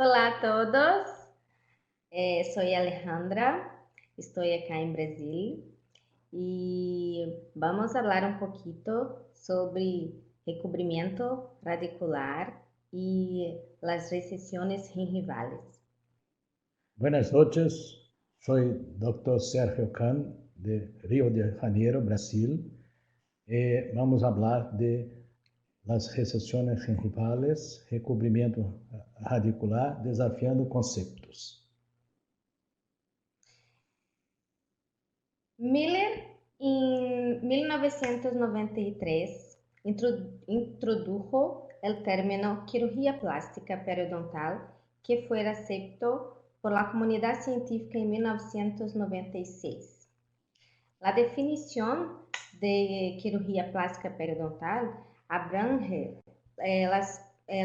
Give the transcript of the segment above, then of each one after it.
Olá a todos, soy Alejandra, estoy acá en Brasil y vamos a hablar un poquito sobre recubrimiento radicular y las recesiones gingivales. Buenas noches, soy Dr. Sergio Kahn de Río de Janeiro, Brasil. Vamos a hablar de las recesiones gingivales, recubrimiento radicular, desafiando conceptos. Miller, en 1993, introdujo el término cirugía plástica periodontal, que fue aceptado por la comunidad científica en 1996. La definición de cirugía plástica periodontal abrange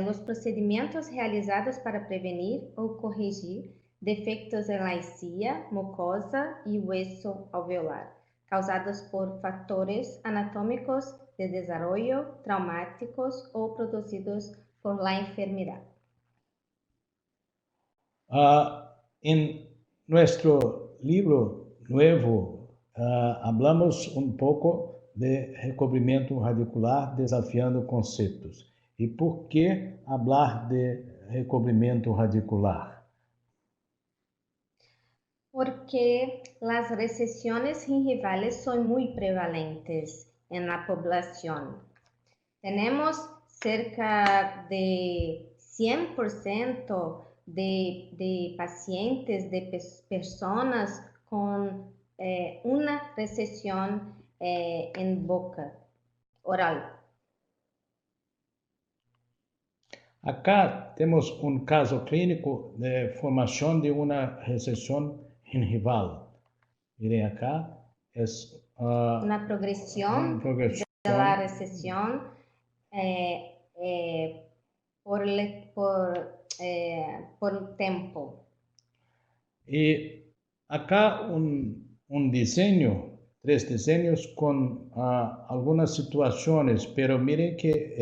los procedimientos realizados para prevenir o corregir defectos en la encía, mucosa y hueso alveolar, causados por factores anatómicos de desarrollo, traumáticos o producidos por la enfermedad. En nuestro libro nuevo, hablamos un poco de recubrimiento radicular, desafiando conceptos. ¿Y por qué hablar de recubrimiento radicular? Porque las recesiones gingivales son muy prevalentes en la población. Tenemos cerca de 100% de pacientes, de personas con una recesión en boca oral. Acá temos um caso clínico de formação de uma recessão gengival. Miren acá, é Una progresión de la recesión por tiempo. E acá um desenho, três desenhos com algumas situações, pero miren que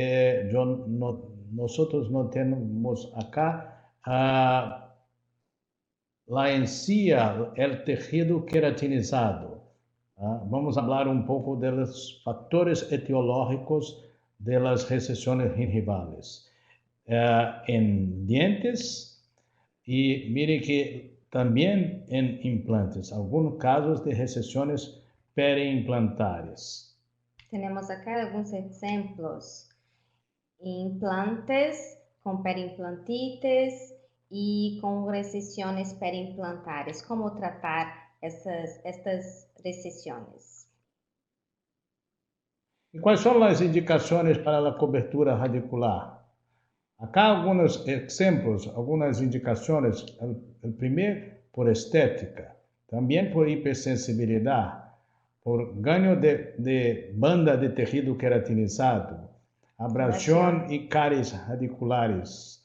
nós não temos acá la encía, el tejido queratinizado. Vamos falar um pouco dos fatores etiológicos de las recesiones gingivales. En dientes y mire que también en implantes, algunos casos de recesiones periimplantares. Tenemos acá algunos ejemplos. Implantes con periimplantites y con recesiones periimplantares. ¿Cómo tratar estas recesiones? ¿Y cuáles son las indicaciones para la cobertura radicular? Acá algunos ejemplos, algunas indicaciones. El primero, por estética, también por hipersensibilidad, por ganho de banda de tejido queratinizado, abrasión y cáries radiculares,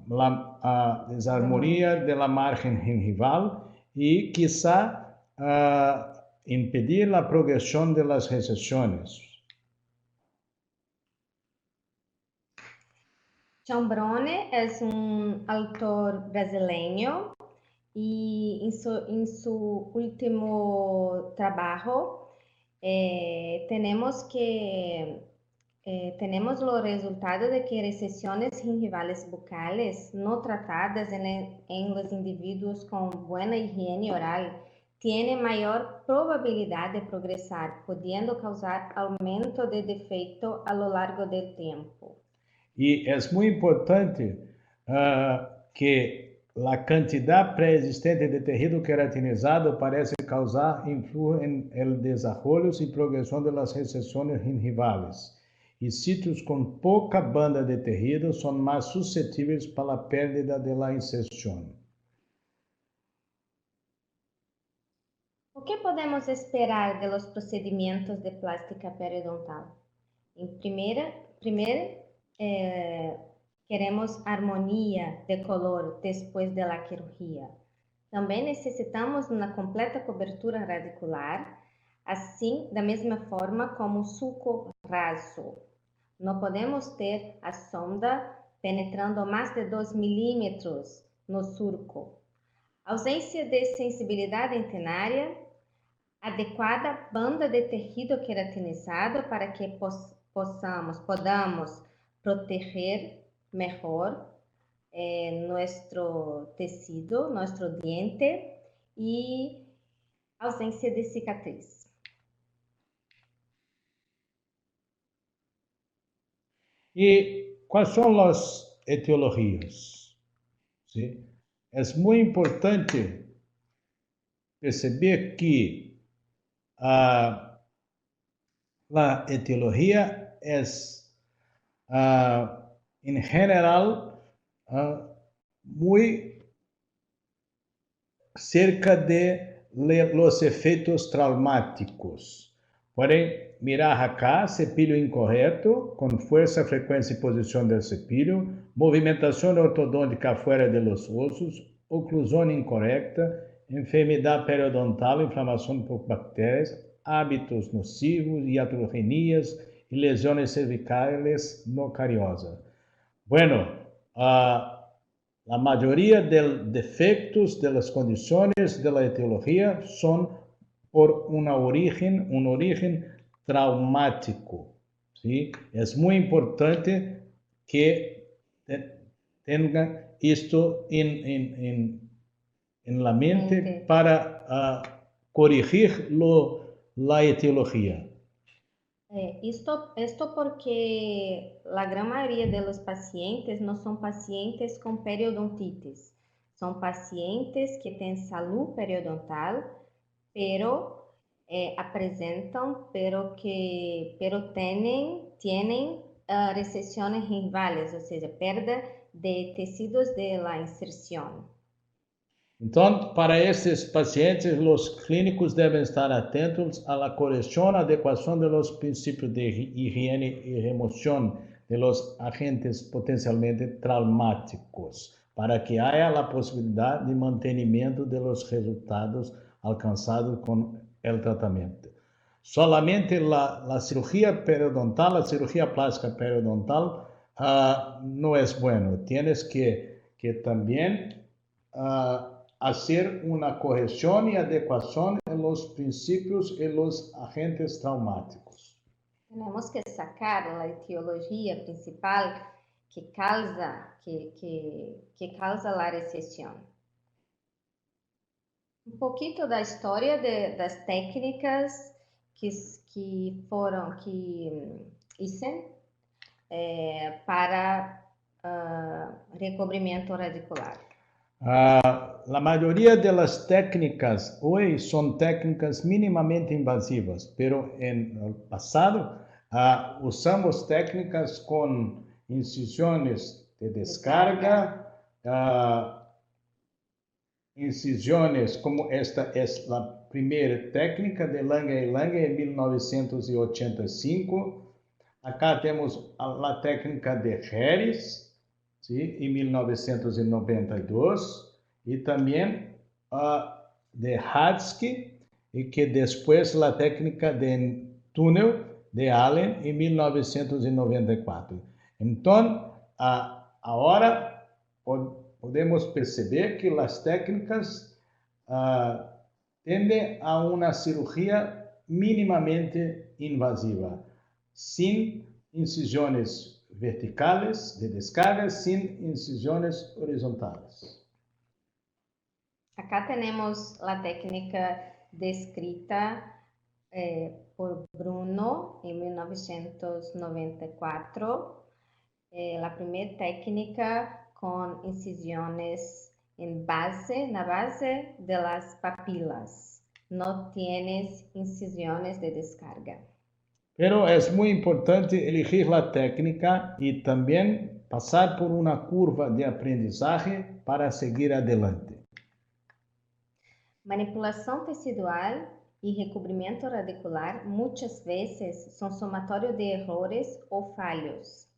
la desarmonía de la margen gingival y quizá impedir la progresión de las recesiones. Chambrone es un autor brasileño y en su último trabajo tenemos los resultados de que recesiones gingivales bucales no tratadas en los individuos con buena higiene oral tienen mayor probabilidad de progresar, pudiendo causar aumento de defecto a lo largo del tiempo. Y es muy importante que la cantidad preexistente de tejido queratinizado parece causar influjo en el desarrollo y progresión de las recesiones gingivales. Y sitios con poca banda de tejido son más susceptibles para la pérdida de la inserción. ¿Qué podemos esperar de los procedimientos de plástica periodontal? En primero, queremos armonía de color después de la cirugía. También necesitamos una completa cobertura radicular, así da mesma forma como sulco raso. No podemos ter a sonda penetrando más de 2 milímetros no surco. Ausência de sensibilidade antenária, adequada banda de tecido queratinizado para que podamos proteger mejor nuestro tecido, nuestro diente, e ausência de cicatriz. ¿Y cuáles son las etiologías? ¿Sí? Es muy importante perceber que la etiología es, en general, muy cerca de los efectos traumáticos. Pueden mirar acá, cepillo incorrecto, con fuerza, frecuencia y posición del cepillo, movimentación ortodôntica afuera de los osos, oclusión incorrecta, enfermedad periodontal, inflamación por bacterias, hábitos nocivos, iatrogenias y lesiones cervicales no cariosas. Bueno, la mayoría de los defectos de las condiciones de la etiología son por un origen traumático. ¿Sí? Es muy importante que tengan esto en la mente para corregir la etiología. Esto porque la gran mayoría de los pacientes no son pacientes con periodontitis, son pacientes que tienen salud periodontal, pero tienen recesiones gingivales, o sea, pérdida de tejidos de la inserción. Entonces, para estos pacientes, los clínicos deben estar atentos a la corrección, adecuación de los principios de higiene y remoción de los agentes potencialmente traumáticos, para que haya la posibilidad de mantenimiento de los resultados alcanzados con el tratamiento. Solamente la cirugía periodontal, la cirugía plástica periodontal, no es bueno. Tienes que también hacer una corrección y adecuación en los principios y los agentes traumáticos. Tenemos que sacar la etiología principal que causa la recesión. Un poquito da história das técnicas que hice para recobrimento radicular. La mayoría de las técnicas hoy son técnicas mínimamente invasivas, pero en el pasado usamos técnicas con incisiones de descarga, incisiones como esta es la primera técnica de Lange y Lange en 1985. Acá tenemos la técnica de Harris, ¿sí? En 1992, y también de Hadsky, y que después la técnica de túnel de Allen en 1994. Entonces, ahora podemos perceber que las técnicas tienden a una cirugía mínimamente invasiva, sin incisiones verticales de descarga, sin incisiones horizontales. Acá tenemos la técnica descrita por Bruno en 1994, la primera técnica con incisiones na base de las papilas. No tienes incisiones de descarga. Pero es muy importante elegir la técnica y también pasar por una curva de aprendizaje para seguir adelante. Manipulação tecidual e recobrimento radicular muitas vezes são somatório de errores ou falhos.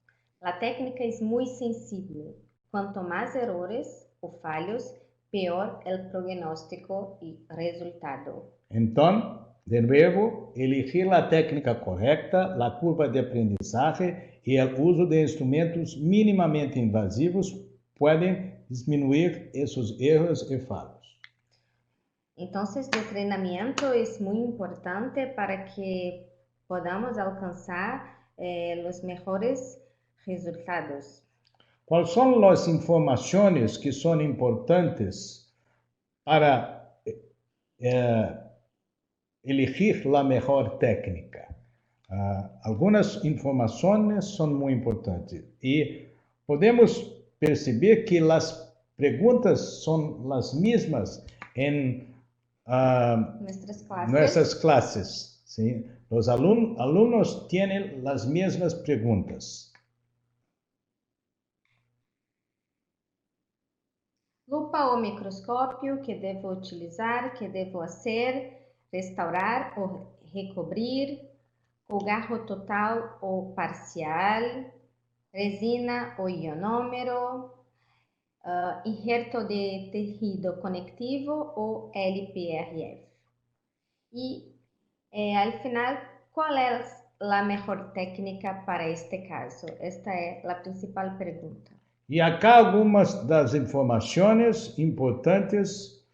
A técnica é muito sensível. Quanto mais errores ou falhos, pior o prognóstico e resultado. Então, de nuevo, elegir la técnica correcta, la curva de aprendizaje y el uso de instrumentos mínimamente invasivos pueden disminuir esos erros y fallos. Entonces, el entrenamiento es muy importante para que podamos alcanzar los mejores resultados. ¿Cuáles son las informaciones que son importantes para elegir la mejor técnica? Algunas informaciones son muy importantes y podemos percibir que las preguntas son las mismas en nuestras clases. ¿Sí? Los alumnos tienen las mismas preguntas. Lupa o microscópio que devo utilizar, que devo hacer, restaurar o recobrir, colgarro total ou parcial, resina o ionômero, injerto de tejido conectivo ou LPRF. E, al final, qual é a melhor técnica para este caso? Esta é a principal pergunta. E acá algumas das informações importantes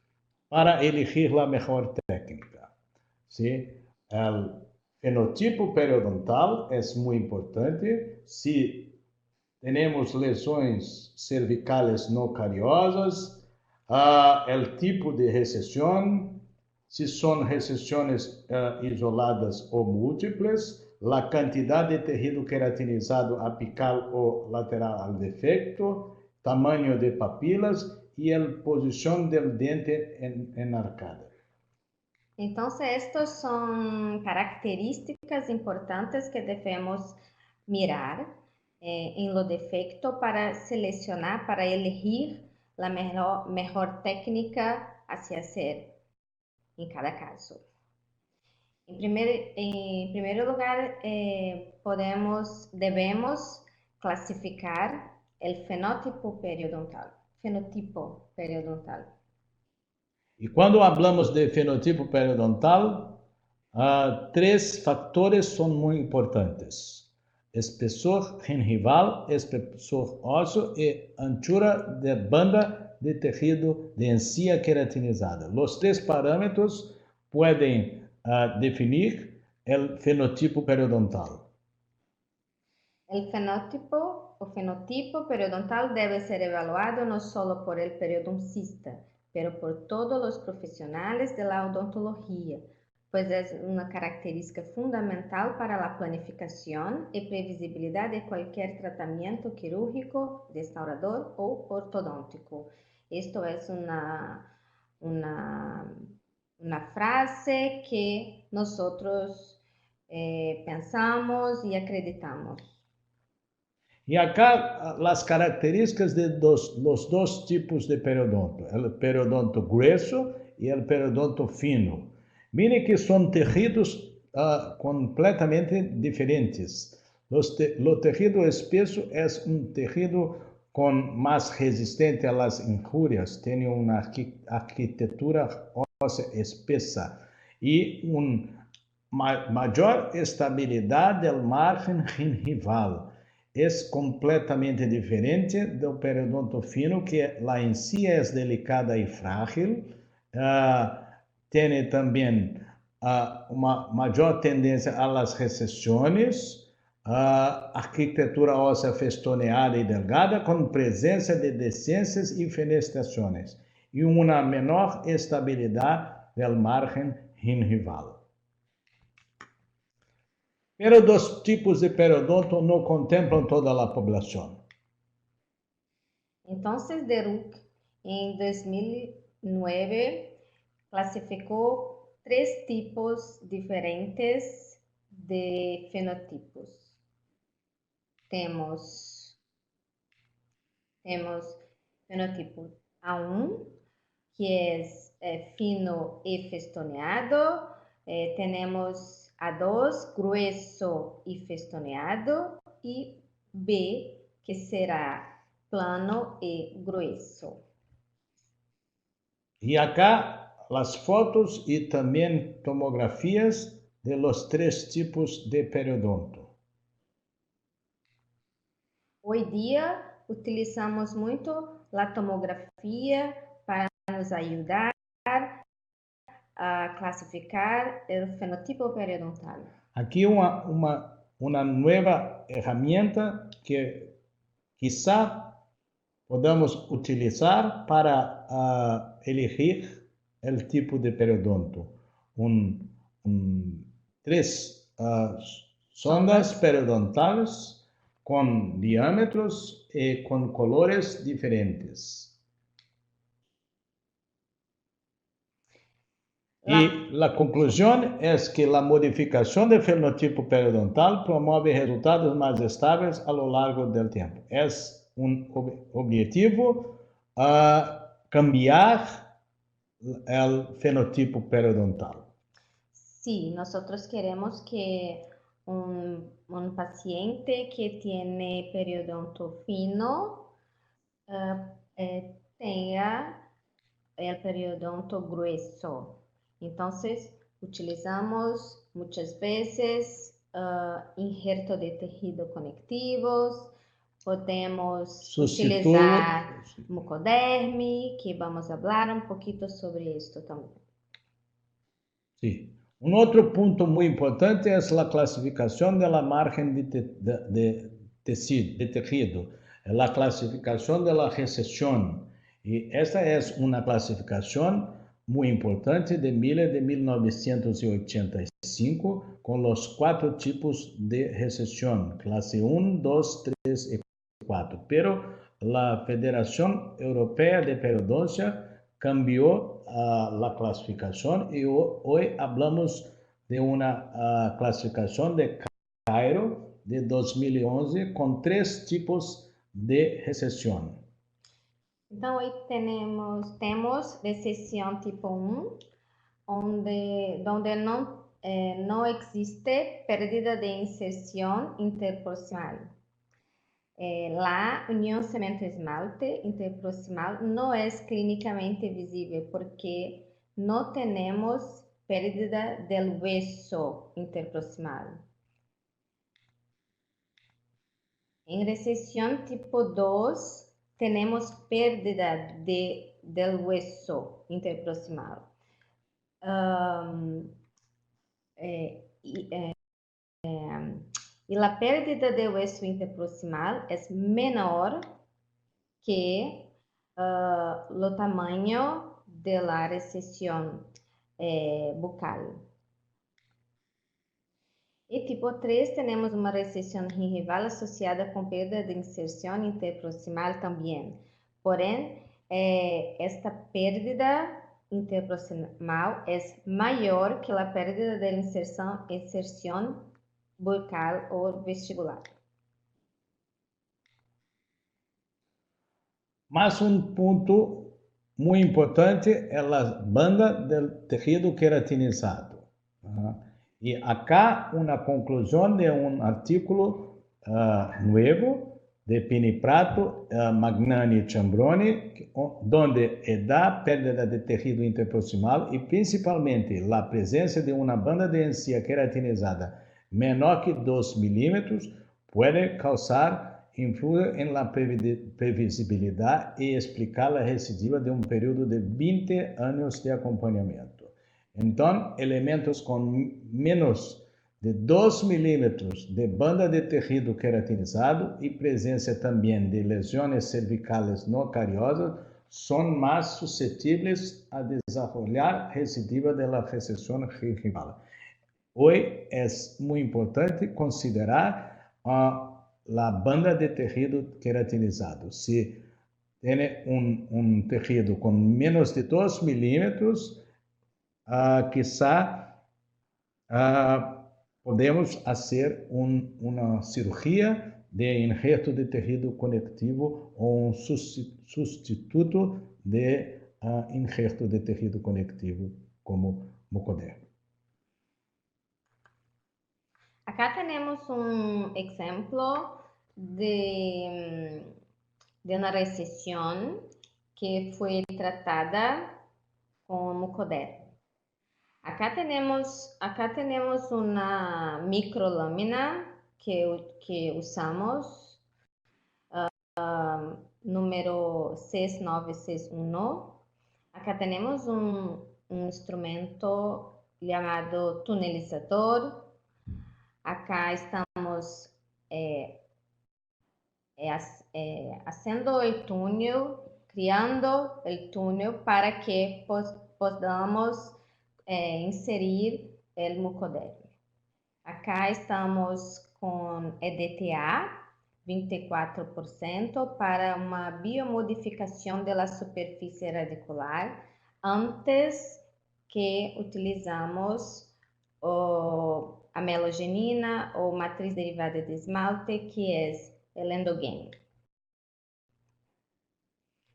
para elegir a melhor técnica. ¿Sí? El fenotipo periodontal é muito importante. Se temos lesões cervicales não cariosas, el tipo de recessão, se são recessões isoladas ou múltiplas, a quantidade de tecido queratinizado apical ou lateral al defecto, tamanho de papilas e a posição do dente enarcada. Então, estas são características importantes que devemos mirar em lo defecto para selecionar, para elegir a melhor técnica a se hacer em cada caso. Em primeiro lugar, devemos classificar o fenotipo periodontal. E quando falamos de fenotipo periodontal, 3 fatores são muito importantes: espessor gengival, espessor ósseo e anchura de banda de tejido de encía queratinizada. Os 3 parâmetros podem definir o fenotipo periodontal. O fenotipo periodontal debe ser evaluado no solo por el periodoncista, pero por todos los profesionales de la odontología, pues es una característica fundamental para la planificación y previsibilidad de cualquier tratamiento quirúrgico, restaurador o ortodôntico. Esto es una frase que nosotros pensamos y acreditamos. E acá as características de los dos tipos de periodonto, o periodonto grueso e o periodonto fino. Mire que são tejidos completamente diferentes. O tejido espeso é tejido mais resistente a las injurias, tem uma arquitetura óssea espessa e maior estabilidade do margem gengival. É completamente diferente do periodonto fino, que a encía é delicada e frágil, tem também uma maior tendência a las recessões, arquitetura óssea festoneada e delgada, com presença de descências e fenestrações, e uma menor estabilidade do margem gengival. Pero dos tipos de periodonto não contemplam toda a população. Então, Deruck, em 2009, classificou 3 tipos diferentes de fenotipos. Temos fenotipo A1, que é fino e festoneado. Temos A2, grueso e festoneado, e B, que será plano e grueso. E acá as fotos e também tomografias de los 3 tipos de periodonto. Hoy día utilizamos mucho la tomografía para nos ayudar a clasificar el fenotipo periodontal. Aqui uma nova ferramenta que quizá podamos utilizar para elegir o tipo de periodonto. Três sondas periodontales com diâmetros e com colores diferentes. Y la conclusión es que la modificación del fenotipo periodontal promueve resultados más estables a lo largo del tiempo. Es un objetivo cambiar el fenotipo periodontal. Sí, nosotros queremos que un paciente que tiene periodonto fino tenga el periodonto grueso. Entonces, utilizamos muchas veces injerto de tejido conectivos, podemos utilizar mucodermi, que vamos a hablar un poquito sobre esto también. Sí. Un otro punto muy importante es la clasificación de la margen de tejido, la clasificación de la recesión. Y esta es una clasificación muy importante de 1985 con los 4 tipos de recesión, clase 1, 2, 3 y 4. Pero la Federación Europea de Periodoncia cambió la clasificación y hoy hablamos de una clasificación de Cairo de 2011 con 3 tipos de recesión. Então, hoje temos recessão tipo 1, onde não existe pérdida de inserção interproximal. La unión cemento-esmalte interproximal no es clínicamente visible porque no tenemos pérdida del hueso interproximal. En recesión tipo 2 tenemos pérdida del hueso interproximal. Y la pérdida de hueso interproximal es menor que lo tamaño de la recesión bucal. Y tipo 3 tenemos una recesión gingival asociada con pérdida de inserción interproximal también. Por ende, esta pérdida interproximal es mayor que la pérdida de la inserción bucal o vestibular. Mas um ponto muito importante é a banda do tecido queratinizado. E acá uma conclusão de um artículo novo de Piniprato, Magnani e Ciambroni, onde dá perda de tecido interproximal e principalmente a presença de uma banda de encía queratinizada menor que 2 milímetros pode causar influye en la previsibilidad y explicar la recidiva de un periodo de 20 años de acompañamiento. Entonces, elementos con menos de 2 milímetros de banda de tejido queratinizado y presencia también de lesiones cervicales no cariosas son más susceptibles a desarrollar recidiva de la recesión gingival. Hoy es muy importante considerar la banda de tejido queratinizado. Si tiene un tejido con menos de 2 milímetros, quizá podemos hacer una cirugía de injerto de tejido conectivo o un sustituto de injerto de tejido conectivo como mucodermo. Acá tenemos un ejemplo de una recesión que fue tratada con mucodermo. Acá tenemos una microlámina que usamos número 6961. Acá tenemos un instrumento llamado tunelizador. Acá estamos haciendo el túnel, criando el túnel para que podamos inserir el mucoderme. Acá estamos con EDTA 24% para uma biomodificação da superfície radicular antes que utilizamos a melogenina ou matriz derivada de esmalte, que é o Endogain.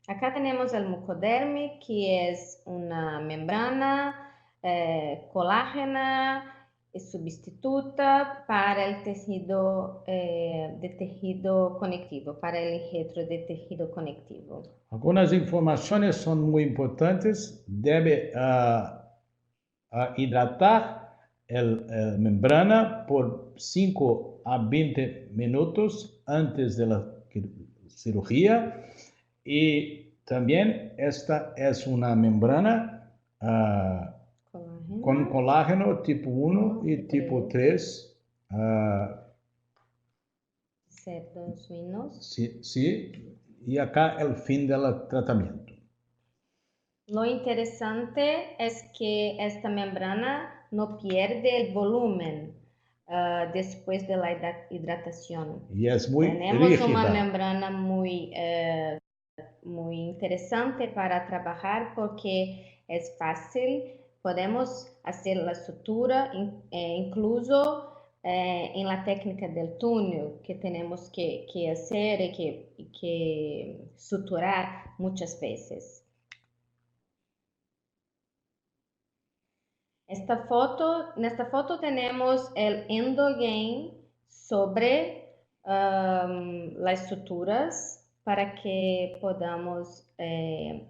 Acá temos o mucoderme, que é uma membrana colágena substituta para el tejido de tejido conectivo, para el engendro de tejido conectivo. Algunas informaciones son muy importantes. Debe hidratar la membrana por 5 a 20 minutos antes de la cirugía. Y también esta es una membrana con colágeno tipo 1 y tipo 3. Cerdos suínos. Sí, y acá el fin del tratamiento. Lo interesante es que esta membrana no pierde el volumen después de la hidratación. Y es muy Tenemos rígida. una membrana muy interesante para trabajar porque es fácil. Podemos hacer la sutura, incluso en la técnica del túnel, que tenemos que hacer y que suturar muchas veces. Nesta foto tenemos el Endogain sobre las suturas para que podamos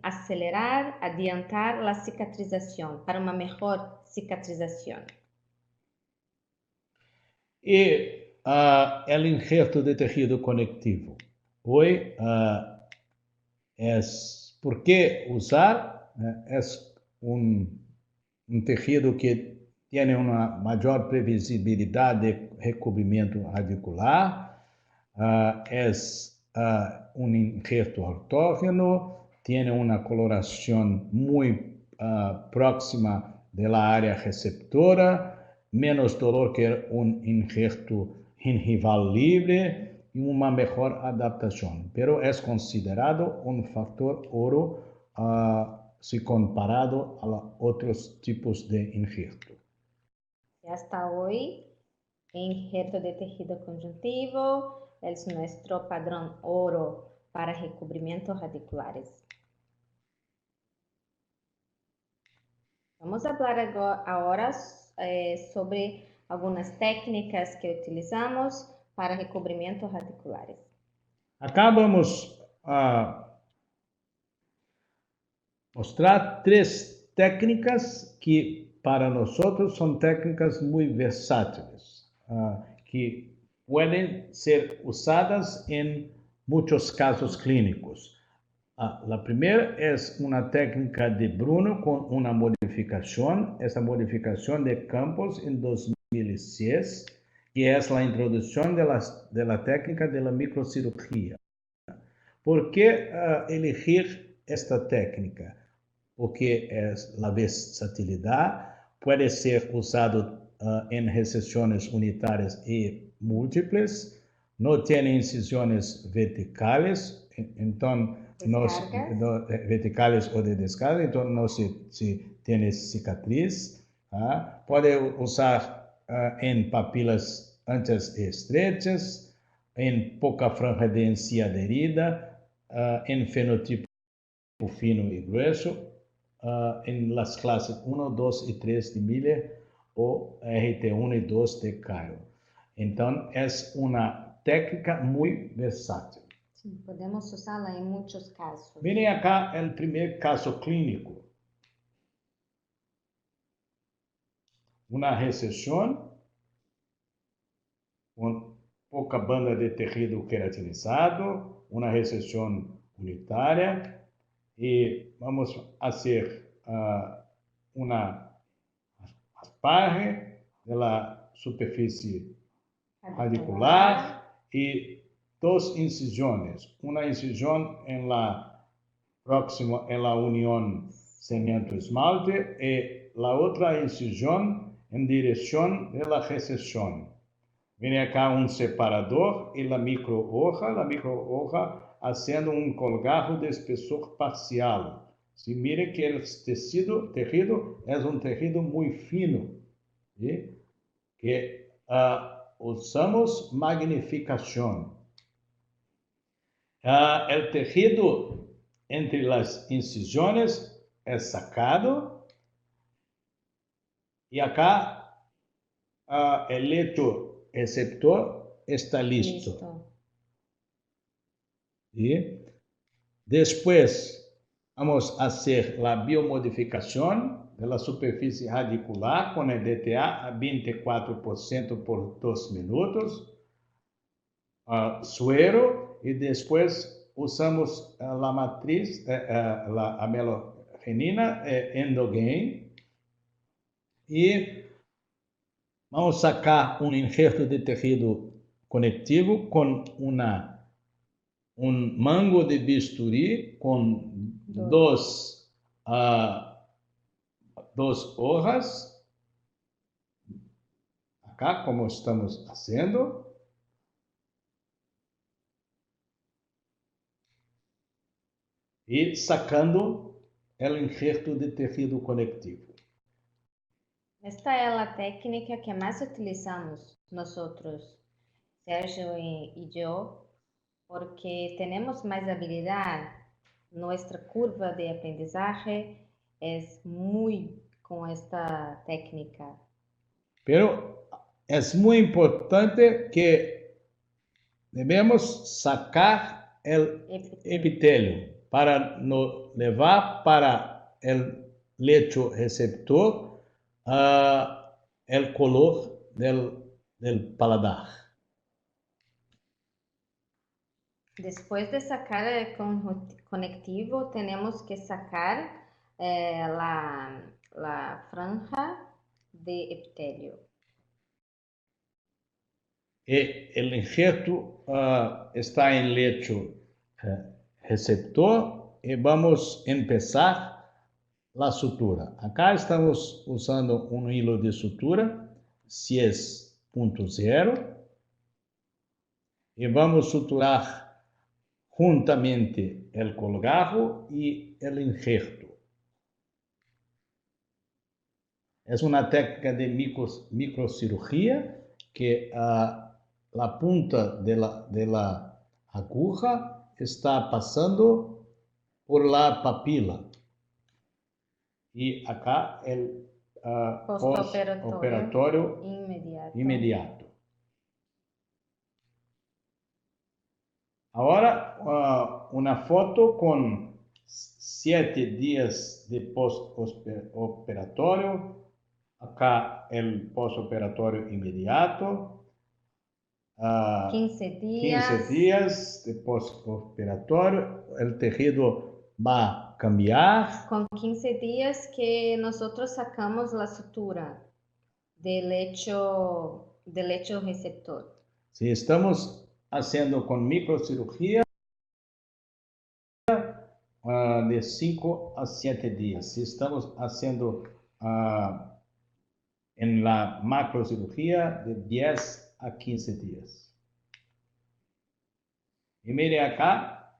acelerar, adiantar la cicatrización, para una mejor cicatrización. Y el injerto de tejido conectivo. Hoy es, ¿por qué usar? Es un tejido que tiene una mayor previsibilidad de recubrimiento radicular, es un injerto autógeno, tiene una coloración muy próxima de la área receptora, menos dolor que un injerto gingival libre y una mejor adaptación, pero es considerado un factor oro si comparado a otros tipos de injerto. Hasta hoy, injerto de tejido conjuntivo es nuestro padrón oro para recubrimientos radiculares. Vamos a hablar ahora sobre algunas técnicas que utilizamos para recubrimientos radiculares. Acá vamos a mostrar 3 técnicas que para nosotros son técnicas muy versátiles, que pueden ser usadas en muchos casos clínicos. La primera es una técnica de Bruno con una modificación, esta modificación de campos en 2006, que es la introducción de la técnica de la microcirugía. ¿Por qué elegir esta técnica? Porque es la versatilidad, puede ser usado en recesiones unitarias y múltiples, no tiene incisiones verticales, entonces verticales o de descarga, entonces no se tiene cicatriz. Puede usar en papilas anchas y estrechas, en poca franja de encía adherida, en fenotipo fino y grueso, en las clases 1, 2 y 3 de Miller o RT1 y 2 de Cairo. Entonces es una técnica muy versátil. Sí, podemos usarla en muchos casos. Miren acá el primer caso clínico. Una recesión con poca banda de tejido queratinizado, una recesión unitária e vamos fazer uma rasparre da superfície radicular e dos incisiones. Una incisión en la próxima en la unión cemento-esmalte y la otra incisión en dirección de la recesión. Viene acá un separador y la micro hoja haciendo un colgajo de espesor parcial. Si mire que el tejido es un tejido muy fino, ¿sí? Que usamos magnificación. El tejido entre las incisiones es sacado y acá el lecho receptor está listo. ¿Sí? Después vamos a hacer la biomodificación de la superficie radicular con el DTA a 24% por 2 minutos. Suero y después usamos la matriz, la amelogenina endogain y vamos a sacar un injerto de tejido conectivo con un mango de bisturí con dos hojas, acá como estamos haciendo. E sacando el injerto de tejido conectivo. Esta é a técnica que mais utilizamos nosotros, Sergio y yo, porque tenemos más habilidad. Nuestra curva de aprendizaje es muy con esta técnica. Pero es muy importante que debemos sacar el epitelio para no levar para el lecho receptor el color del paladar. Después de sacar el conectivo, tenemos que sacar la franja de epitelio. El injerto está en lecho receptor y vamos a empezar la sutura. Acá estamos usando un hilo de sutura 10.0 y vamos a suturar juntamente el colgajo y el injerto. Es una técnica de microcirugía que la punta de la aguja está pasando por la papila. Y acá el postoperatorio inmediato. Ahora una foto con 7 días de postoperatorio. Acá el postoperatorio inmediato. 15 días de postoperatorio. El tejido va a cambiar. Con 15 días que nosotros sacamos la sutura del lecho receptor. Si estamos haciendo con microcirugía, de 5 a 7 días. Si estamos haciendo en la macrocirugía, de 10 a 15 días. Y mire acá,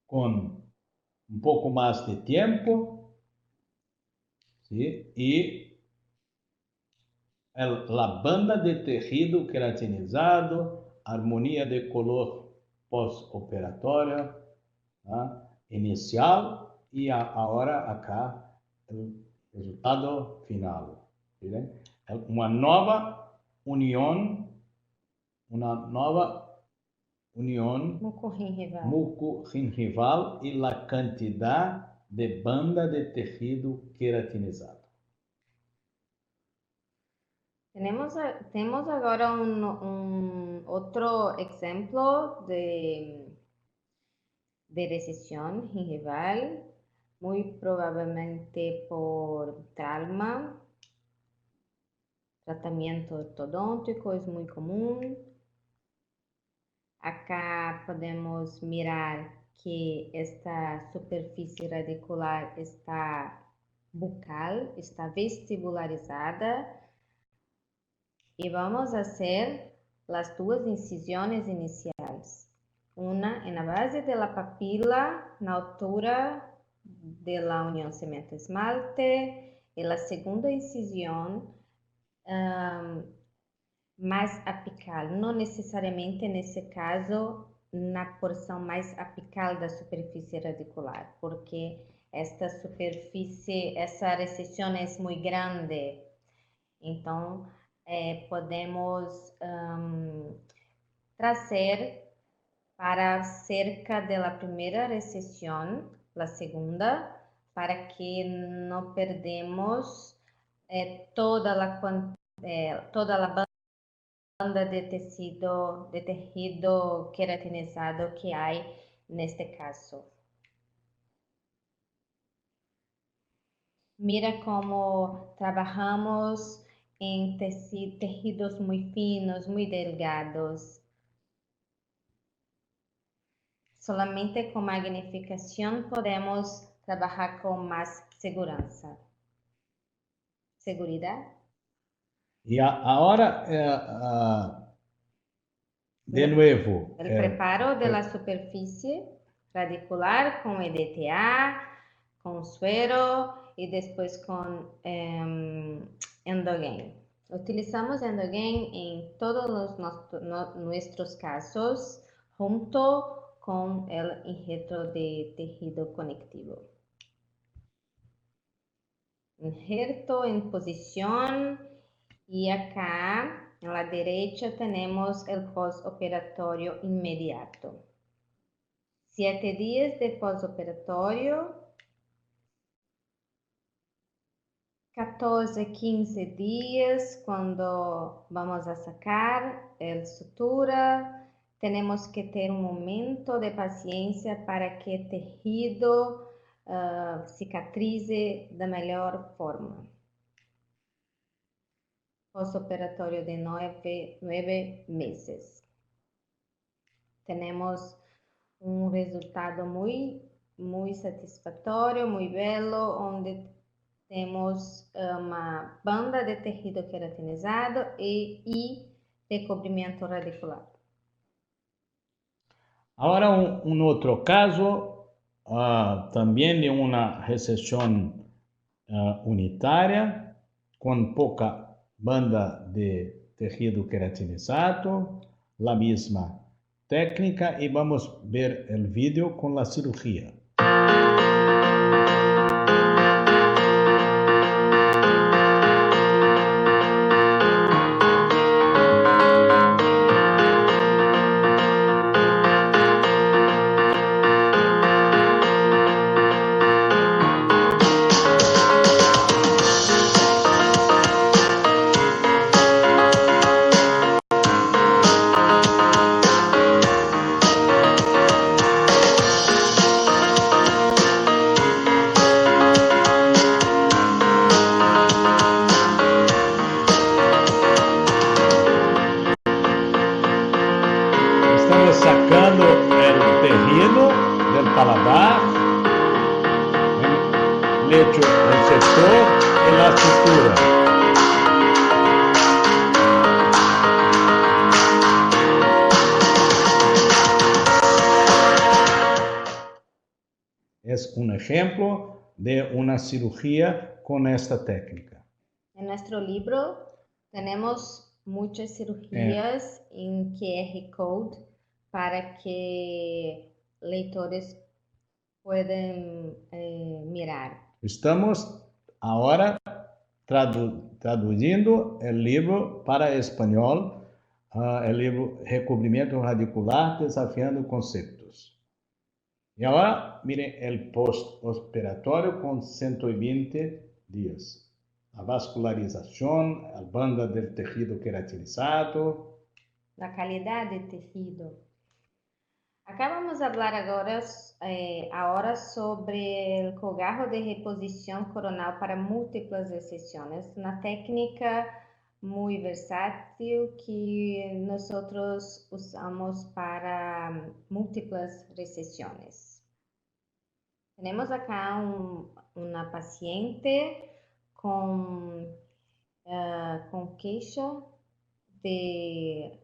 con un poco más de tiempo, ¿sí? Y la banda de tejido queratinizado, armonía de color pós-operatória, inicial, y ahora acá el resultado final. ¿Miren? Una nueva unión mucogingival y la cantidad de banda de tejido queratinizado. Temos agora outro exemplo de recesión gingival, muy probablemente por trauma. Tratamiento ortodôntico es muy común. Acá podemos mirar que esta superficie radicular está bucal, está vestibularizada. Y vamos a hacer las dos incisiones iniciales. Una en la base de la papila, na altura de la unión cemento-esmalte, y la segunda incisión mais apical, não necessariamente nesse caso na porção mais apical da superfície radicular, porque esta superfície, essa recessão é muito grande, então podemos trazer para cerca da primeira recessão, a segunda, para que não perdemos toda a banda de tejido queratinizado que há neste caso. Mira como trabalhamos em tejidos muito finos, muito delgados. Solamente com magnificação podemos trabalhar com mais segurança. Seguridade? Y ahora, de nuevo. El preparo de la superficie radicular con EDTA, con suero y después con Endogain. Utilizamos Endogain en todos nuestros casos junto con el injerto de tejido conectivo. Injerto en posición y acá en la derecha tenemos el postoperatorio inmediato. 7 días de postoperatorio, 14, 15 días cuando vamos a sacar el sutura. Tenemos que tener un momento de paciencia para que el tejido cicatrize da melhor forma. Postoperatorio de 9 meses. Tenemos un resultado muy satisfactorio, muy bello, onde temos uma banda de tejido queratinizado e recobrimento radicular. Ahora un otro caso, también de una recesión unitaria, con poca banda de tejido queratinizado, la misma técnica, y vamos a ver el vídeo con la cirugía. Sacando el tejido del paladar, el lecho receptor y la sutura. Es un ejemplo de una cirugía con esta técnica. En nuestro libro tenemos muchas cirugías en QR code para que leitores puedan mirar. Estamos ahora traduciendo el libro para español, el libro Recubrimiento Radicular, Desafiando Conceptos. Y ahora, miren el postoperatorio con 120 días. la vascularización, la banda del tejido queratinizado. La calidad de tejido. Acá vamos a hablar ahora sobre el colgajo de reposición coronal para múltiples recesiones, una técnica muy versátil que nosotros usamos para múltiples recesiones. Tenemos acá una paciente con queixa de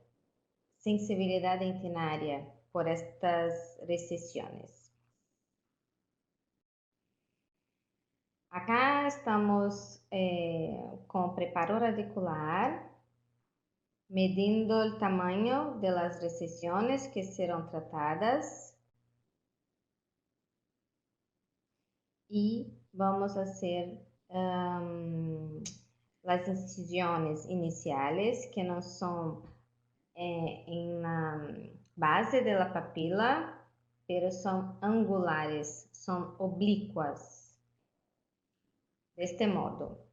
sensibilidad dentinária por estas recesiones. Acá estamos con preparo radicular, medindo el tamaño de las recesiones que serán tratadas y vamos a hacer las incisiones iniciales que no son en la base de la papila, pero son angulares, son oblicuas. De este modo.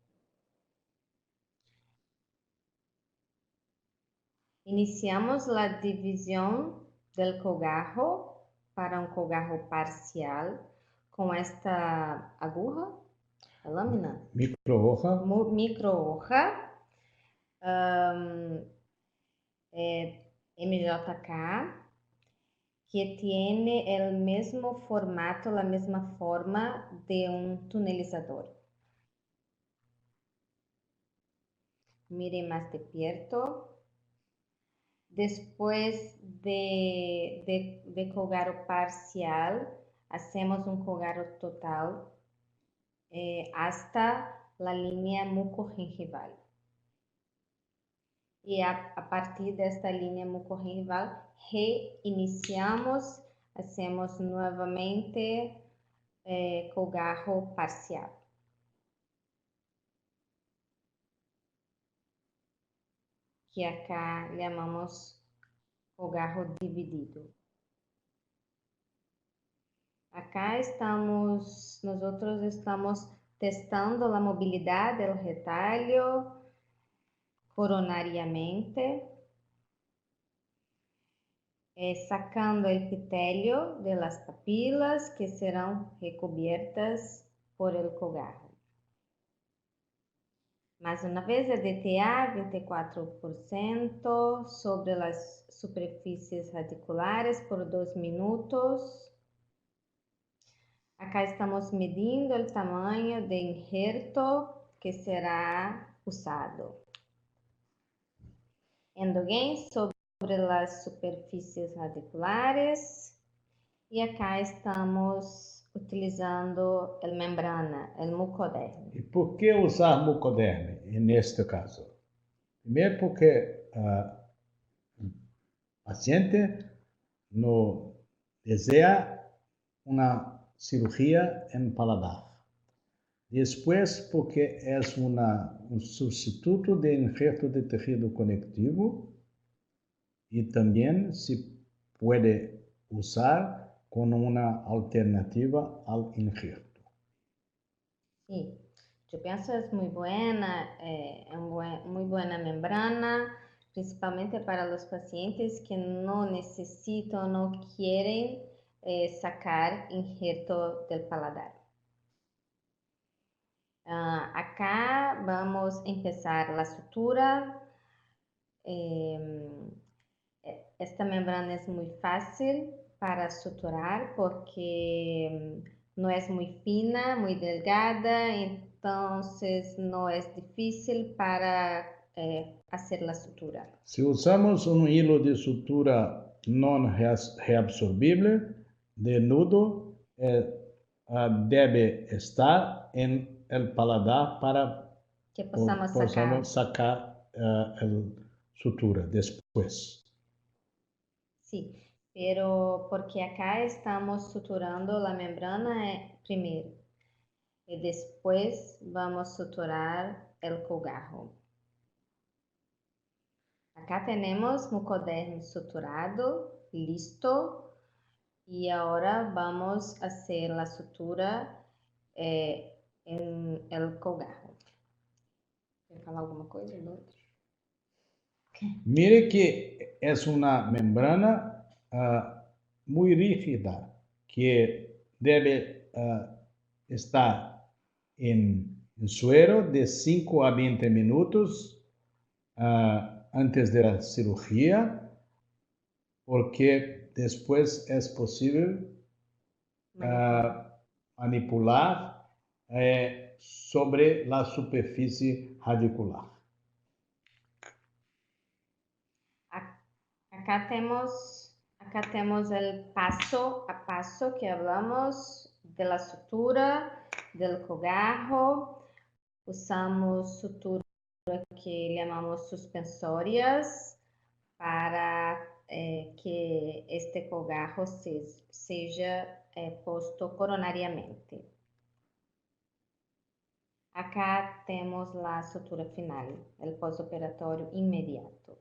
Iniciamos la división del colgajo para un colgajo parcial con esta aguja, la lámina. Micro Micro-hoja. MJK, que tiene el mismo formato, la misma forma de un tunelizador. Miren más de perto. Después de colgaro parcial, hacemos un colgaro total hasta la línea mucogingival. Y a partir de esta línea mucogingival, reiniciamos, hacemos nuevamente colgajo parcial. Que acá llamamos colgajo dividido. Acá nosotros estamos testando la movilidad del retalho coronariamente, sacando el epitelio de las papilas que serán recubiertas por el colgajo. Mais uma vez, a DTA 24% sobre as superfícies radiculares por 2 minutos. Acá estamos medindo o tamanho de injerto que será usado. Endogain sobre as superfícies radiculares. E acá estamos utilizando a membrana, o mucoderme. E por que usar mucoderme neste caso? Primeiro porque o paciente não deseja uma cirurgia em paladar. Depois porque é um substituto de injerto de tejido conectivo e também se pode usar como uma alternativa ao injerto. Sí, yo pienso es muy buena, muy buena membrana, principalmente para los pacientes que no necesitan, no quieren sacar injerto del paladar. Acá vamos a empezar la sutura. Esta membrana es muy fácil para suturar porque no es muy fina, muy delgada, entonces no es difícil para hacer la sutura. Se usamos um hilo de sutura não reabsorvível de nudo, deve estar em el paladar para que possamos sacar a sutura depois. Sí, pero porque acá estamos suturando la membrana primero y después vamos a suturar el colgajo. Acá tenemos mucoderme suturado, listo, y ahora vamos a hacer la sutura en el colgajo. Quer falar alguma coisa do outro? Mire que é uma membrana muito rígida, que deve estar em suero de 5 a 20 minutos antes da cirurgia, porque depois é possível manipular sobre a superfície radicular. Acá temos o passo a passo que hablamos de la sutura, del cogarro. Usamos sutura que chamamos suspensórias para que este cogarro seja posto coronariamente. Acá temos a sutura final, o pós-operatório imediato.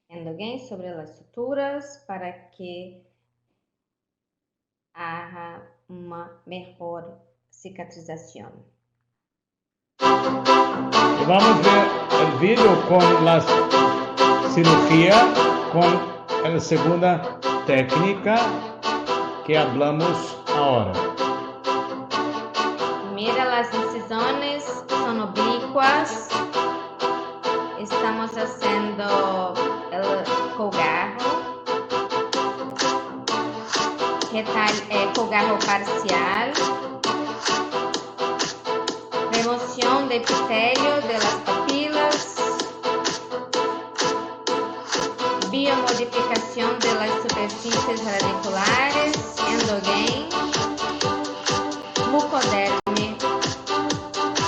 Again sobre as suturas para que haja uma melhor cicatrização. Vamos ver o vídeo com a cirurgia, com a segunda técnica que hablamos agora. Mira, as incisões são oblíquas. Estamos fazendo o cogarro. Cogarro parcial. Remoção do epitélio das papilas. Biomodificação das superfícies radiculares. Endogain. Mucoderme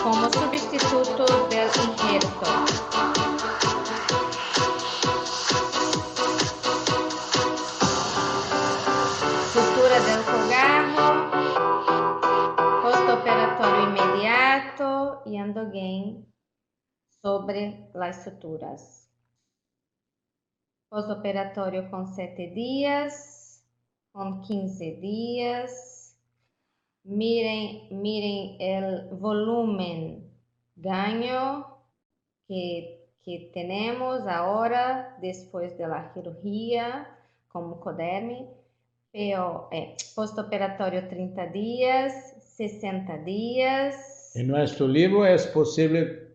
como substituto do injerto. Sutura del cogarro, post-operatório imediato e endogain sobre as suturas. Pós-operatório com 7 dias, com 15 dias. Miren el volumen ganho que tenemos ahora después de la cirugía con mucoderme. Post-operatório 30 dias, 60 dias. Em nosso livro é possível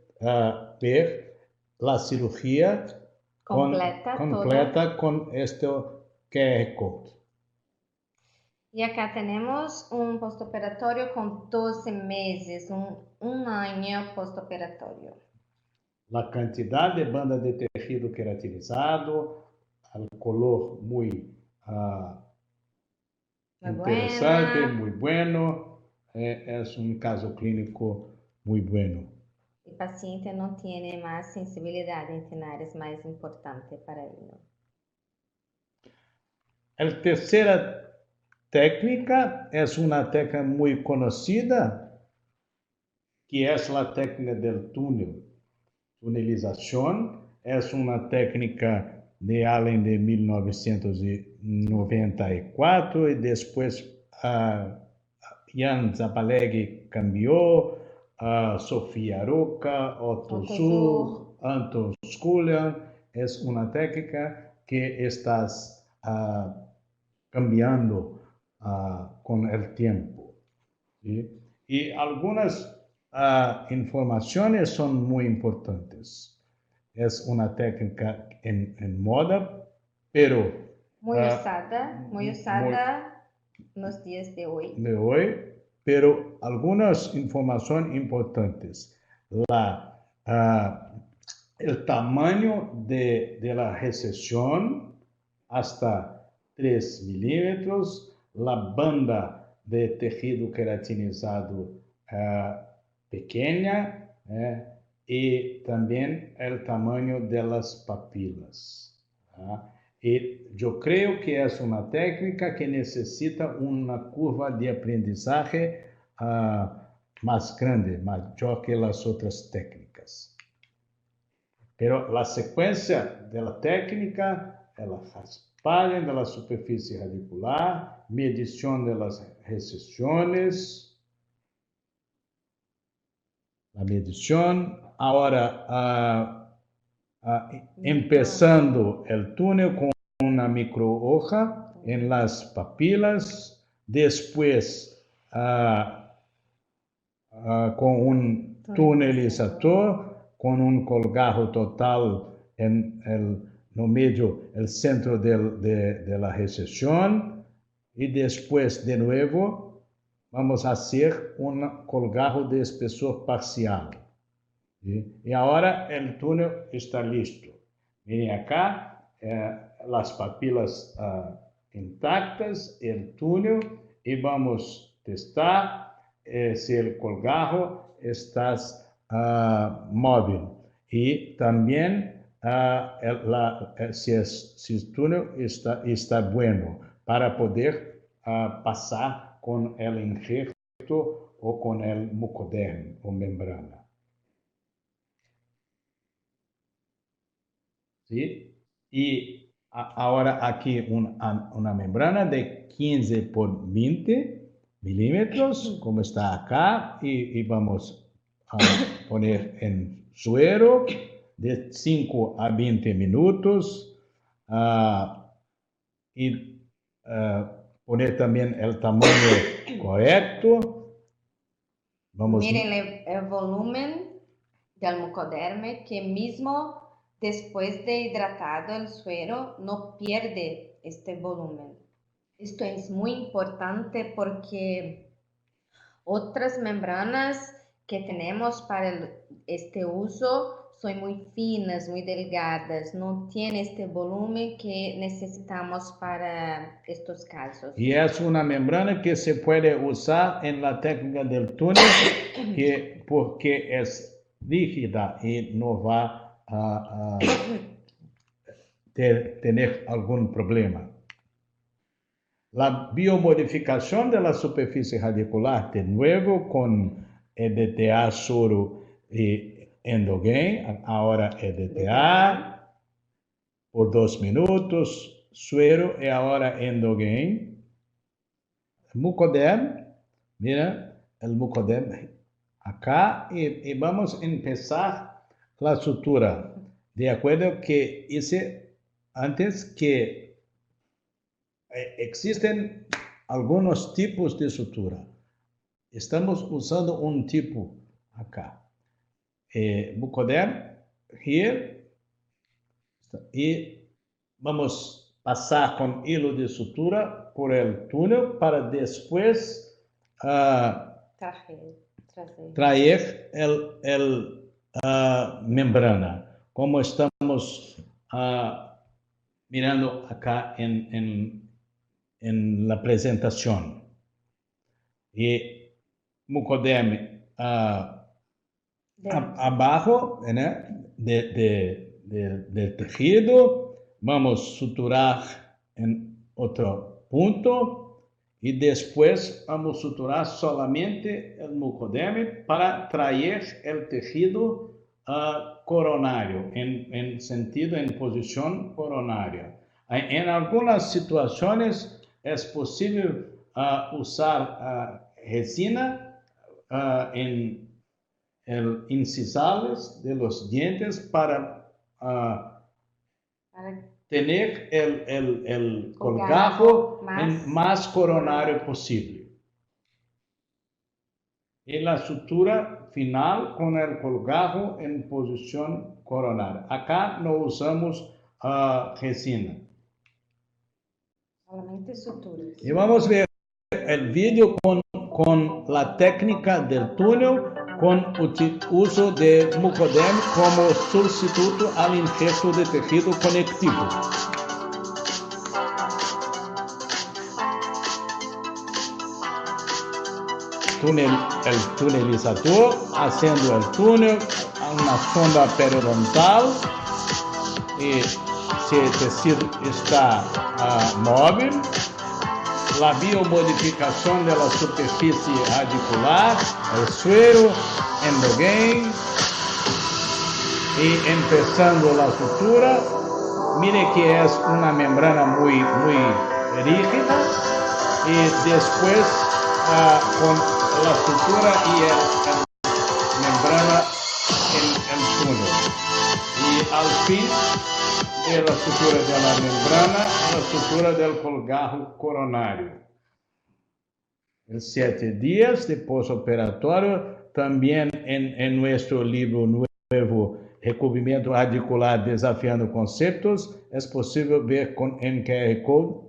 ver a cirurgia completa com este QR Code. E acá temos post-operatório com 12 meses, um ano post-operatório. A quantidade de banda de tecido queratinizado, o color muito interessante, muito bueno. É caso clínico muito bueno. O paciente não tem mais sensibilidade em tenares mais importante para ele. A terceira técnica é uma técnica muito conhecida, que é a técnica do túnel. Tunelização é uma técnica de Allen de 1994 e depois Jan Zapalegui cambiou, Sofia Aroca, Otto Suhr, Anton Schuller. É uma técnica que está cambiando com o tempo. ¿Sí? E algumas informações são muito importantes. É uma técnica em moda, pero muito usada nos dias de hoje. Pero algumas informações importantes. O tamanho de la recessão hasta 3 milímetros, a banda de tecido queratinizado pequena, e também o tamanho das papilas. E eu creio que é uma técnica que necessita uma curva de aprendizagem mais grande, maior que as outras técnicas. Pero a sequência da técnica é a raspagem da superfície radicular, medição das recessões, la medición. Ahora empezando el túnel con una microhoja en las papilas, después con un tunelizador, con un colgajo total en no medio, el centro de la recesión, y después de nuevo vamos a hacer un colgajo de espesor parcial. ¿Sí? Y ahora el túnel está listo. Miren acá, las papilas intactas, el túnel, y vamos a testar si el colgajo está móvil. Y también si el túnel está bueno para poder pasar con el injerto o con el mucoderm o membrana. ¿Sí? Y ahora aquí una membrana de 15 por 20 milímetros, como está acá, y vamos a poner en suero de 5 a 20 minutos y poner también el tamaño correcto. Miren el volumen del mucoderme, que mismo después de hidratado el suero no pierde este volumen. Esto es muy importante porque otras membranas que tenemos para este uso son muy finas, muy delgadas, no tiene este volumen que necesitamos para estos casos. Y es una membrana que se puede usar en la técnica del túnel porque es rígida y no va a tener algún problema. La biomodificación de la superficie radicular, de nuevo con EDTA, soro y Endogain, ahora EDTA por 2 minutos, suero y ahora Endogain. Mucoderm, mira el mucoderm acá, y vamos a empezar la sutura. De acuerdo que hice antes que existen algunos tipos de sutura. Estamos usando un tipo acá. Mucoderm, here, y vamos a pasar con hilo de sutura por el túnel para después traer el membrana, como estamos mirando acá en la presentación. Y mucoderm abajo, ¿no? del tejido, vamos a suturar en otro punto y después vamos a suturar solamente el mucoderm para traer el tejido coronario, en sentido, en posición coronaria. En algunas situaciones es posible usar resina en incisales de los dientes para tener el colgajo más coronario posible. Y la sutura final con el colgajo en posición coronaria. Acá no usamos resina. Solamente suturas. Y vamos a ver el vídeo con la técnica del túnel con uso de mucoderm como sustituto al injerto de tejido conectivo. El tunelizador haciendo el túnel a una sonda periodontal, y si el tejido está móvil, la biomodificación de la superficie radicular, el suero, Endogain, y empezando la sutura. Mire que es una membrana muy rígida, y después con la sutura y el membrana al fin de la estructura de la membrana, la estructura del colgajo coronario. En 7 días de postoperatorio, también en nuestro libro nuevo, Recubrimiento Radicular Desafiando Conceptos, es posible ver en QR Code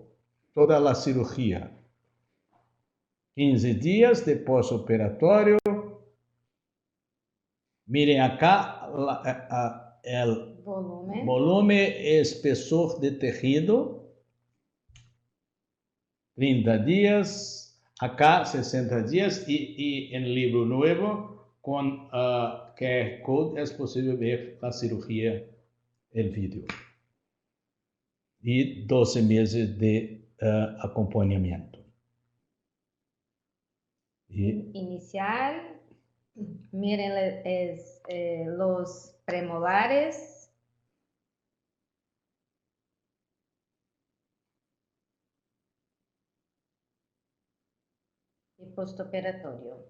toda la cirugía. 15 días de postoperatorio. Miren acá el volumen espesor de tejido. 30 días. Acá 60 días y en el libro nuevo con QR Code es posible ver la cirugía, el vídeo. Y 12 meses de acompañamiento. Inicial, miren los premolares. Y postoperatorio.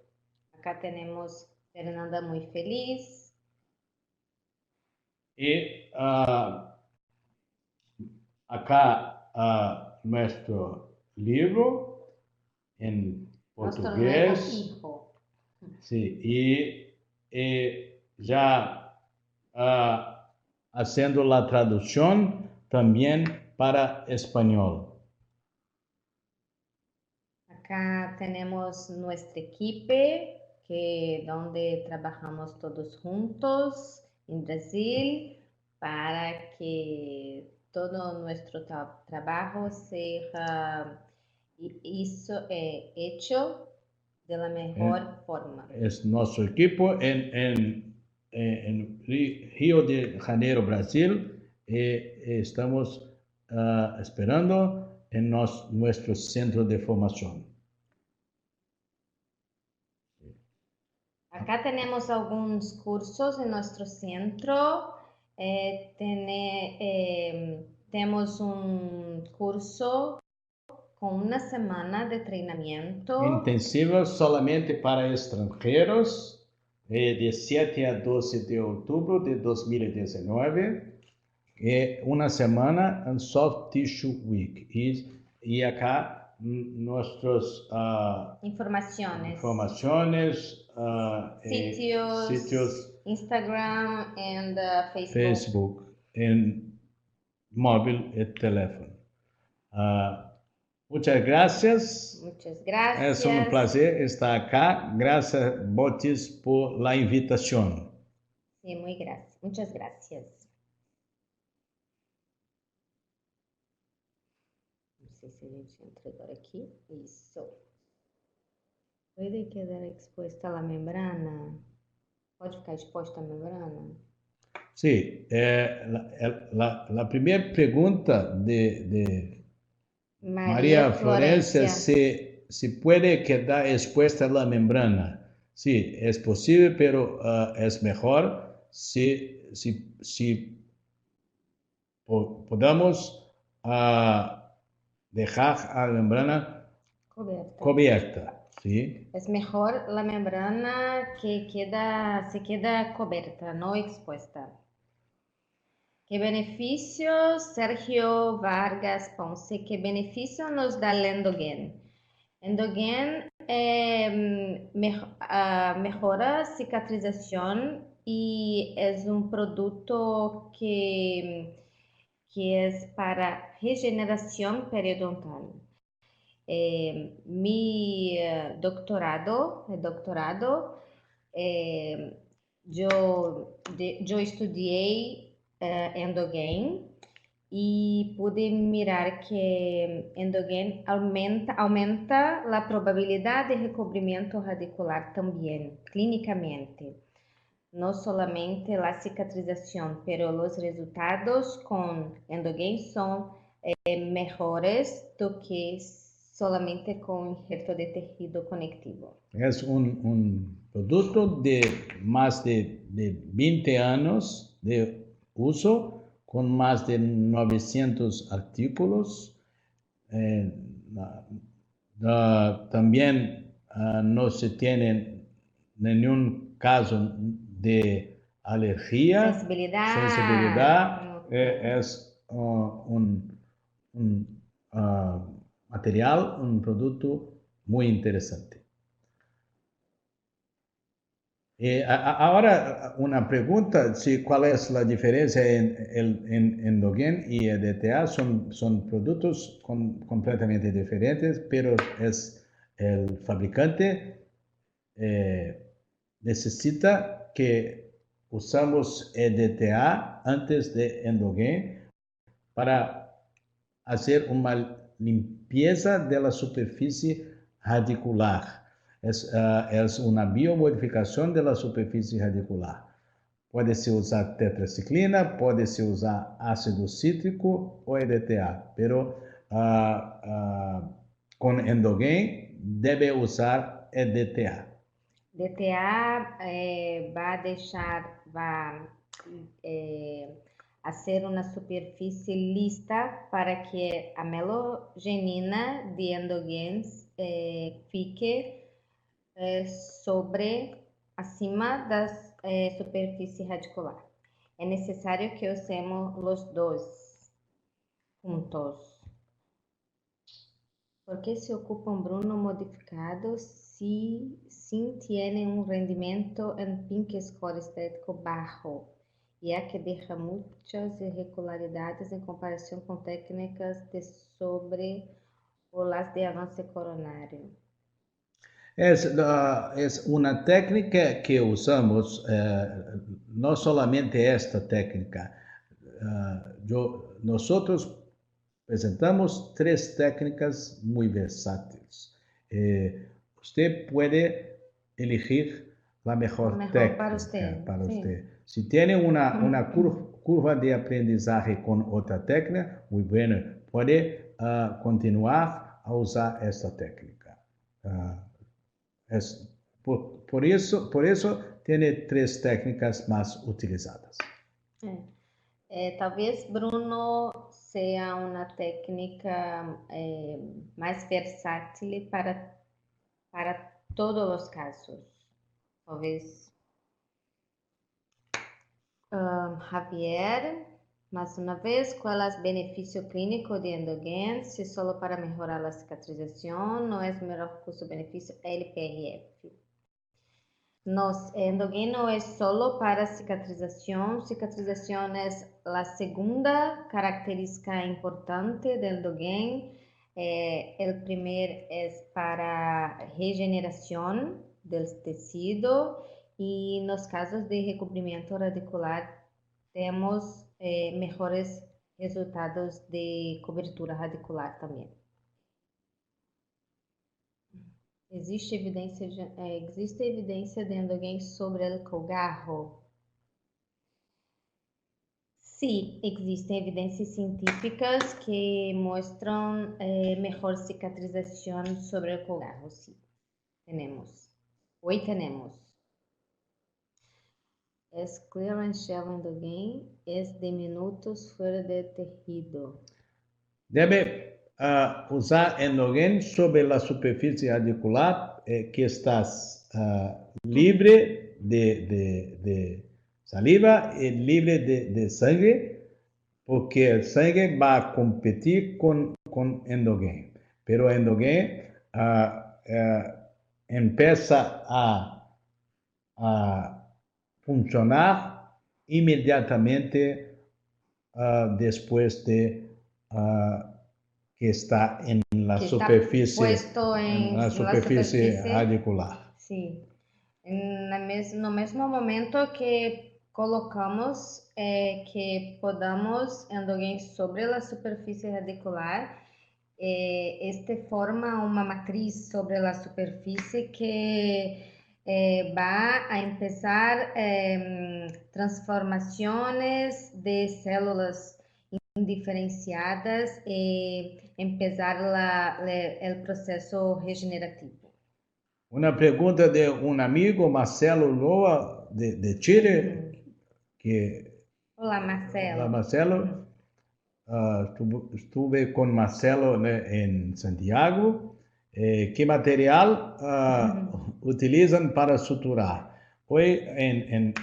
Acá tenemos Fernanda muy feliz. Y acá nuestro libro en portugués. Nuestro nuevo hijo. Sí, y ya haciendo la traducción también para español. Acá tenemos nuestro equipo, donde trabajamos todos juntos en Brasil para que todo nuestro trabajo sea hecho de la mejor forma. Es nuestro equipo en Río de Janeiro, Brasil. Estamos esperando en nuestro centro de formación. Acá tenemos algunos cursos en nuestro centro. Tenemos un curso con una semana de entrenamiento. Intensivo solamente para extranjeros, de 7 a 12 de octubre de 2019. Una semana en Soft Tissue Week. Y acá nuestras informaciones, sitios, Instagram y Facebook, en móvil y teléfono. Muchas gracias. Muchas gracias. Es un placer estar acá. Gracias, Botis, por la invitación. Sí, muchas gracias. No sé si a gente entregou aqui. Isso. Puede quedar expuesta la membrana. ¿Puede ficar expuesta a membrana? Sí. La primera pregunta de María Florencia, si puede quedar expuesta la membrana. Sí, es posible, pero es mejor si podamos dejar a la membrana cubierta. ¿Sí? Es mejor la membrana que se queda cubierta, no expuesta. ¿Qué beneficio, Sergio Vargas Ponce, qué beneficio nos da el Endogen? Endogen mejora cicatrización y es un producto que es para regeneración periodontal. Mi doctorado, yo estudié Endogen y pude mirar que Endogen aumenta la probabilidad de recubrimiento radicular también, clínicamente. No solamente la cicatrización, pero los resultados con Endogen son mejores do que solamente con injerto de tejido conectivo. Es un producto de más de 20 años de uso, con más de 900 artículos. También no se tiene ningún caso de alergia, sensibilidad. es un material, un producto muy interesante. Ahora, una pregunta, ¿cuál es la diferencia en Endogen y EDTA? Son productos completamente diferentes, pero es el fabricante necesita que usamos EDTA antes de Endogen para hacer una limpieza de la superficie radicular. Es una biomodificación de la superficie radicular. Puede-se usar tetraciclina, puede-se usar ácido cítrico o EDTA, pero con Endogen debe usar EDTA. DTA va a ser una superficie lista para que a melogenina de Endogens fique acima da superfície radicular. É necessário que usemos os dois juntos. ¿Por qué se ocupan Bruno modificados si tienen un rendimiento en pink score estético bajo, ya que deja muchas irregularidades en comparación con técnicas de sobre o las de avance coronario? Es una técnica que usamos, no solamente esta técnica. Nosotros presentamos 3 técnicas muy versátiles. Usted puede elegir la mejor técnica para usted. Si tiene una curva de aprendizaje con otra técnica, muy bueno, puede continuar a usar esta técnica. Por eso tiene 3 técnicas más utilizadas. Talvez Bruno sea una técnica más versátil para todos los casos. Talvez Javier, más una vez, ¿cuál es el beneficio clínico de Endogen? Si solo para mejorar la cicatrización, no es mejor custo-beneficio LPRF. Endogen no es solo para cicatrización. Cicatrización es la segunda característica importante del Endogen. El primer es para regeneración del tejido y en los casos de recubrimiento radicular tenemos mejores resultados de cobertura radicular también. Existe evidência de Endogen sobre el colgarro? Sí, existen evidencias científicas que muestran mejor cicatrización sobre el colgarro. Sí, hoy tenemos. Es clearance gel Endogen, es de minutos fuera de tejido. Debe usar Endogen sobre la superficie radicular que estás libre de saliva y libre de sangre, porque el sangre va a competir con Endogen. Pero Endogen empieza a funcionar inmediatamente después de que está en la superficie, radicular. Sí, no mesmo momento que colocamos que podamos Endogen sobre a superfície radicular, este forma uma matriz sobre a superfície que va a empezar transformaciones de células indiferenciadas e empezar el proceso regenerativo. Una pregunta de un amigo, Marcelo Loa, de Chile. Olá, Marcelo. Hola, Marcelo. Estuve con Marcelo en Santiago. ¿Qué material utilizan para suturar? Hoy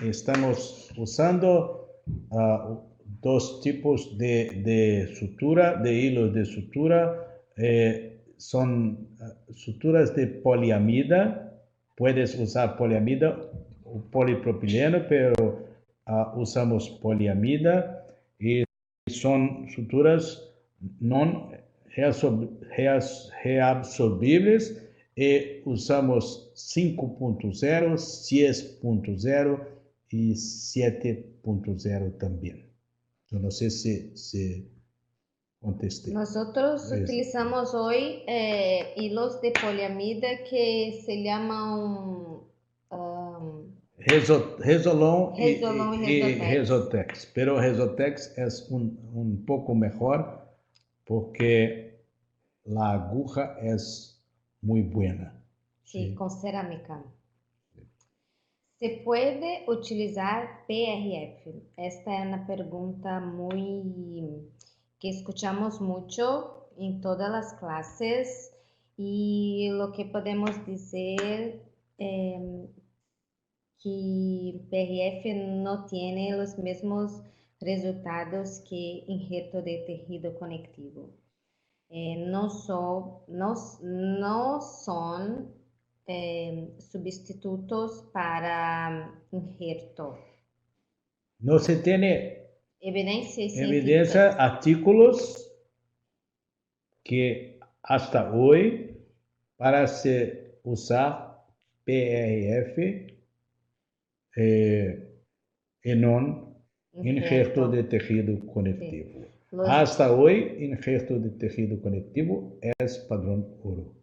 estamos usando dos tipos de sutura, de hilos de sutura. Son suturas de poliamida. Puedes usar poliamida o polipropileno, pero usamos poliamida y son suturas no reabsorbibles y usamos 5.0, 6.0 y 7.0 también. Yo no sé si contesté. Nosotros utilizamos hoy hilos de poliamida que se llaman Resolón y Resotex. Pero Resotex es un poco mejor porque la aguja es muy buena. Sí, con cerámica. ¿Se puede utilizar PRF? Esta es una pregunta muy que escuchamos mucho en todas las clases y lo que podemos decir que PRF no tiene los mismos resultados que injerto de tejido conectivo. No son sustitutos para injerto. No se tiene Evidencia, artículos que hasta hoy para se usar PRF en un injerto de tejido conectivo. Sí. Hasta hoy, injerto de tejido conectivo es padrón oro.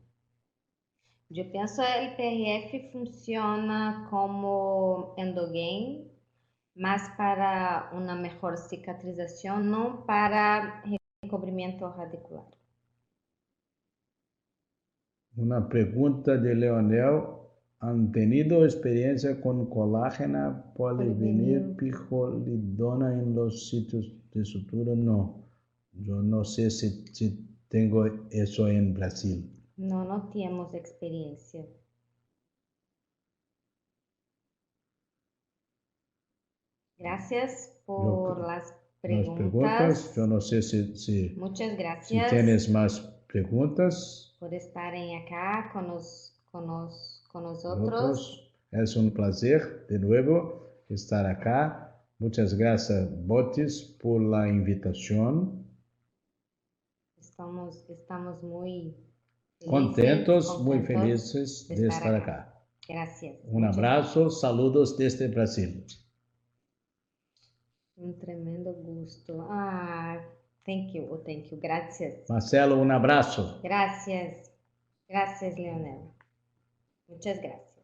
Eu penso que el PRF funciona como endogain, mas para uma melhor cicatrização, não para recobrimento radicular. Uma pergunta de Leonel. ¿Han tenido experiencia con colágena, polivinil, pijolidona en los sitios de sutura? No. Yo no sé si tengo eso en Brasil. No, no tenemos experiencia. Gracias por las preguntas. Yo no sé si Muchas gracias. Si tienes más preguntas. Por estarem acá con nosotros. Es un placer de nuevo estar acá. Muchas gracias, Botis, por la invitación. Estamos muy contentos, muy felices de estar acá. Gracias. Un abrazo, saludos desde Brasil. Un tremendo gusto. Thank you. Gracias. Marcelo, un abrazo. Gracias. Gracias, Leonel. Muchas gracias.